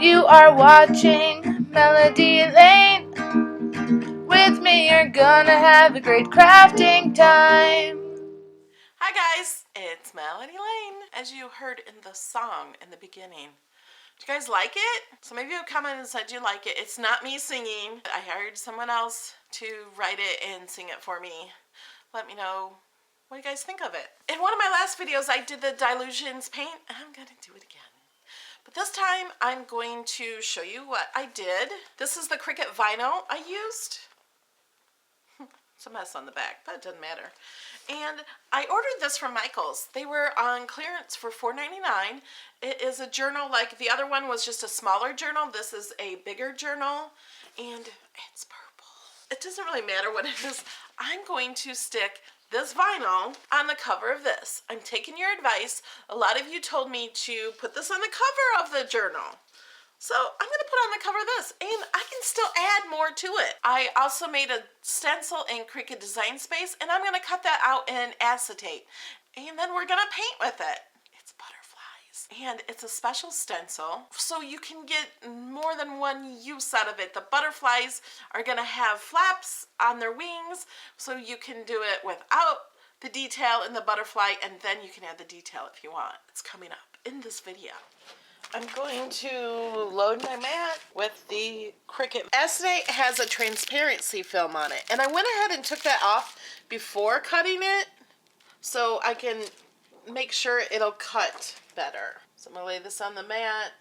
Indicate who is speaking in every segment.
Speaker 1: You are watching Melody Lane. With me, you're gonna have a great crafting time.
Speaker 2: Hi guys, it's Melody Lane, as you heard in the song in the beginning. Do you guys like it? Some of you have commented and said you like it. It's not me singing. I hired someone else to write it and sing it for me. Let me know what you guys think of it. In one of my last videos, I did the Dilutions paint, and I'm gonna do it again. But this time, I'm going to show you what I did. This is the Cricut vinyl I used. It's a mess on the back, but it doesn't matter. And I ordered this from Michael's. They were on clearance for $4.99. It is a journal, like the other one was just a smaller journal. This is a bigger journal, and it's purple. It doesn't really matter what it is. I'm going to stick this vinyl on the cover of this. I'm taking your advice. A lot of you told me to put this on the cover of the journal. So I'm going to put on the cover of this, and I can still add more to it. I also made a stencil in Cricut Design Space, and I'm going to cut that out in acetate. And then we're going to paint with it. It's butterflies. And it's a special stencil, so you can get more than one use out of it. The butterflies are going to have flaps on their wings, so you can do it without the detail in the butterfly, and then you can add the detail if you want. It's coming up in this video. I'm going to load my mat with the Cricut. Acetate has a transparency film on it, and I went ahead and took that off before cutting it so I can make sure it'll cut better. So I'm going to lay this on the mat.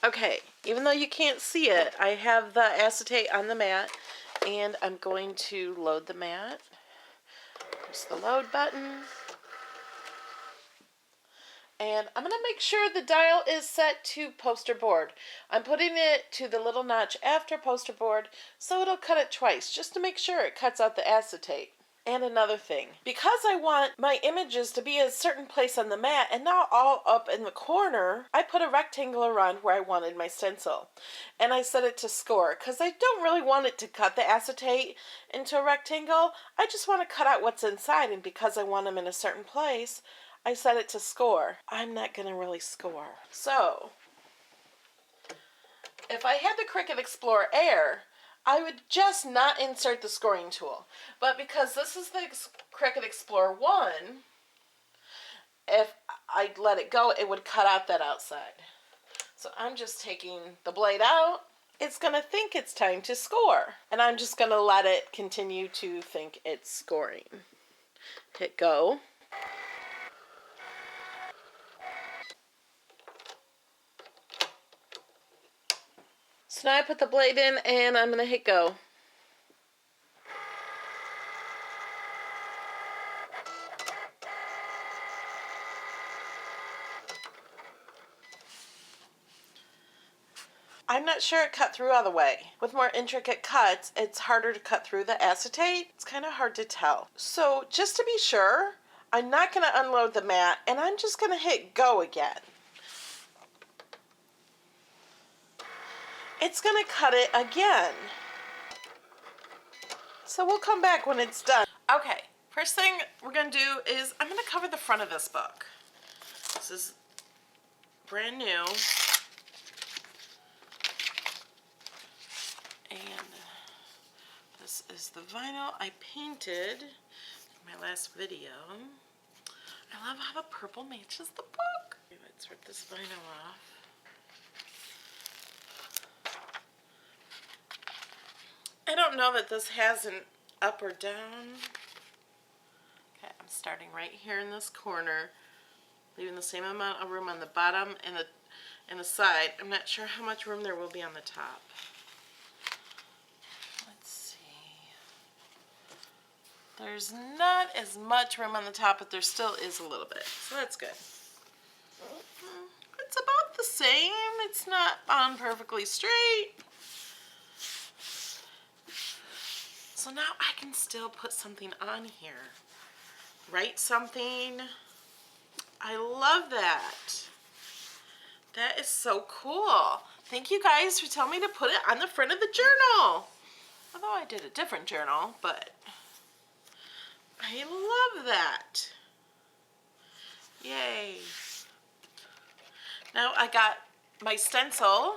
Speaker 2: Okay, even though you can't see it, I have the acetate on the mat, and I'm going to load the mat. Press the load button, and I'm going to make sure the dial is set to poster board. I'm putting it to the little notch after poster board so it'll cut it twice, just to make sure it cuts out the acetate. And another thing, because I want my images to be a certain place on the mat and not all up in the corner, I put a rectangle around where I wanted my stencil. And I set it to score, because I don't really want it to cut the acetate into a rectangle. I just want to cut out what's inside, and because I want them in a certain place, I set it to score. I'm not going to really score. So, if I had the Cricut Explore Air, I would just not insert the scoring tool. But because this is the Cricut Explore 1, if I let it go, it would cut out that outside. So I'm just taking the blade out. It's going to think it's time to score. And I'm just going to let it continue to think it's scoring. Hit go. So now I put the blade in, and I'm going to hit go. I'm not sure it cut through all the way. With more intricate cuts, it's harder to cut through the acetate. It's kind of hard to tell. So just to be sure, I'm not going to unload the mat, and I'm just going to hit go again. It's going to cut it again. So we'll come back when it's done. Okay, first thing we're going to do is I'm going to cover the front of this book. This is brand new. And this is the vinyl I painted in my last video. I love how the purple matches the book. Let's rip this vinyl off. I don't know that this has an up or down. Okay, I'm starting right here in this corner, leaving the same amount of room on the bottom and the side. I'm not sure how much room there will be on the top. Let's see. There's not as much room on the top, but there still is a little bit, so that's good. It's about the same. It's not on perfectly straight. So now I can still put something on here. Write something. I love that. That is so cool. Thank you guys for telling me to put it on the front of the journal. Although I did a different journal, but I love that. Yay. Now I got my stencil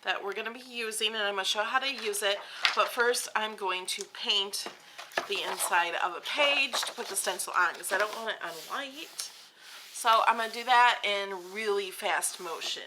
Speaker 2: that we're going to be using, and I'm going to show how to use it. But first I'm going to paint the inside of a page to put the stencil on because I don't want it on white. So I'm going to do that in really fast motion.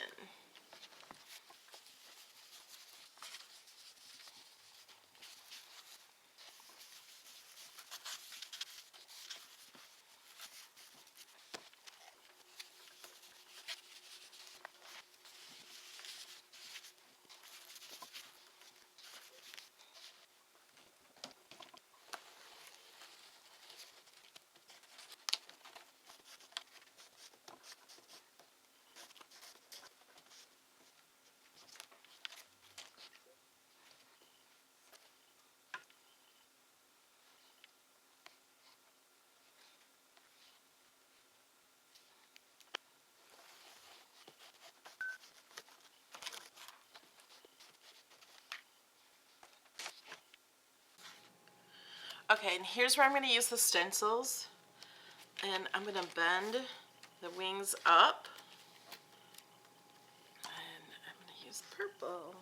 Speaker 2: Okay, and here's where I'm going to use the stencils. And I'm going to bend the wings up. And I'm going to use purple.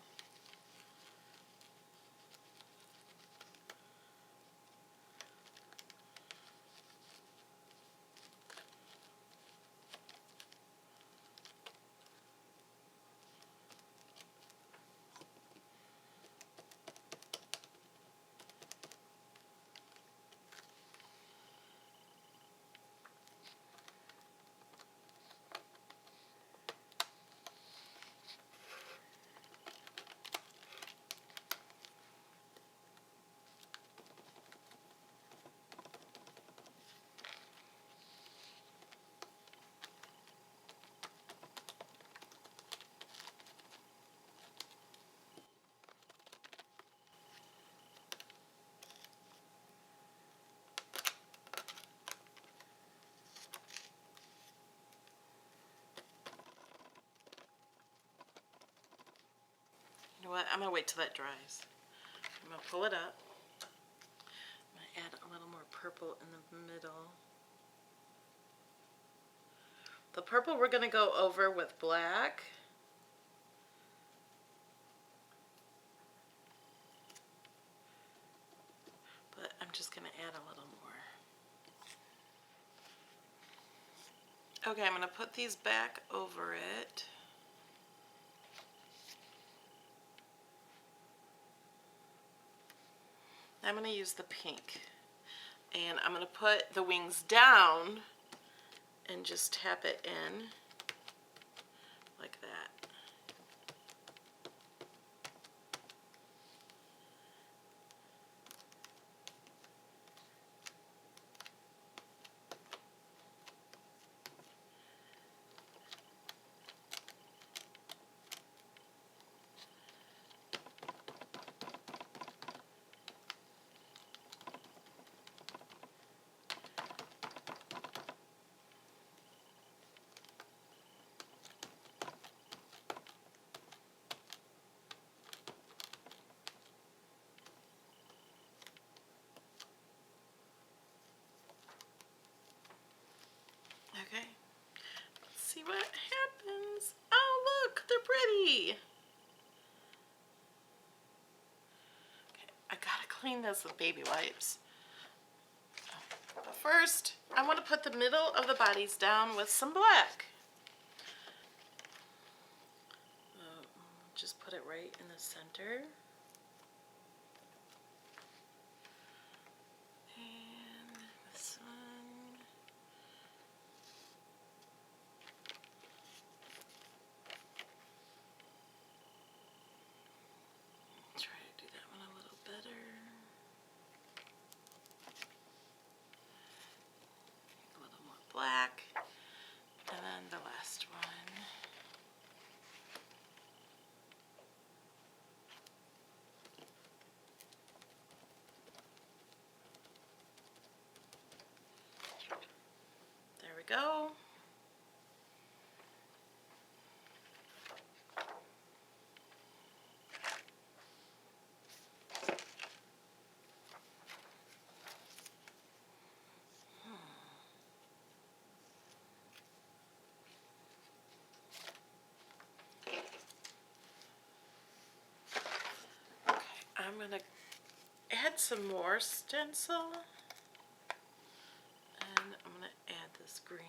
Speaker 2: You know what? I'm going to wait till that dries. I'm going to pull it up. I'm going to add a little more purple in the middle. The purple we're going to go over with black. But I'm just going to add a little more. Okay, I'm going to put these back over it. I'm going to use the pink. And I'm going to put the wings down and just tap it in like that. Okay, let's see what happens. Oh, look, they're pretty. Okay, I gotta clean this with baby wipes. But first, I want to put the middle of the bodies down with some black. Just put it right in the center. And this one. Try to do that one a little better. A little more black. And then the last one. There we go. I'm going to add some more stencil. And I'm going to add this green.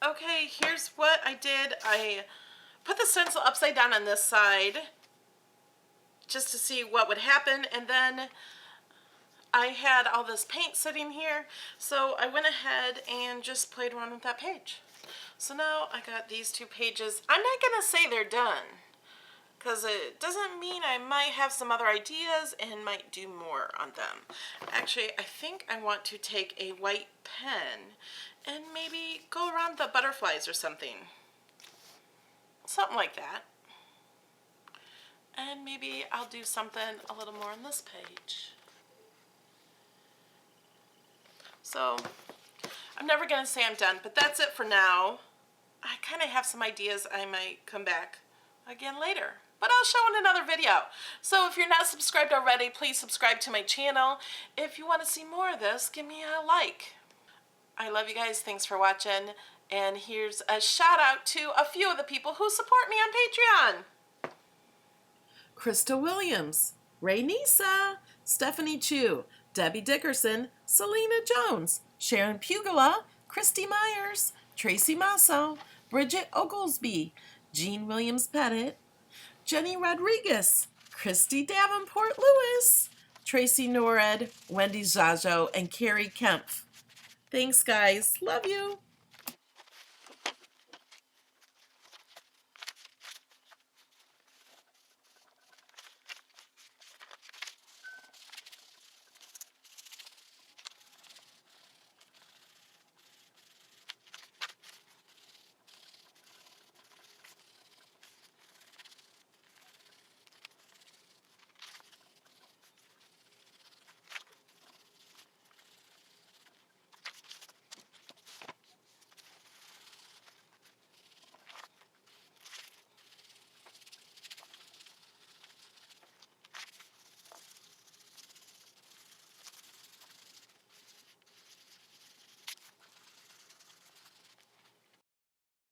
Speaker 2: Okay, here's what I did. I put the stencil upside down on this side just to see what would happen, and then I had all this paint sitting here, so I went ahead and just played around with that page. So now I got these two pages. I'm not gonna say they're done, because it doesn't mean I might have some other ideas and might do more on them. Actually, I think I want to take a white pen and maybe go around the butterflies or something. Something like that. And maybe I'll do something a little more on this page. So, I'm never going to say I'm done, but that's it for now. I kind of have some ideas. I might come back again later, but I'll show in another video. So if you're not subscribed already, please subscribe to my channel. If you want to see more of this, give me a like. I love you guys. Thanks for watching. And here's a shout out to a few of the people who support me on Patreon. Krista Williams, Ray Nisa, Stephanie Chu, Debbie Dickerson, Selena Jones, Sharon Pugula, Christy Myers, Tracy Masso, Bridget Oglesby, Jean Williams Pettit, Jenny Rodriguez, Christy Davenport Lewis, Tracy Nored, Wendy Zajo, and Carrie Kempf. Thanks, guys. Love you.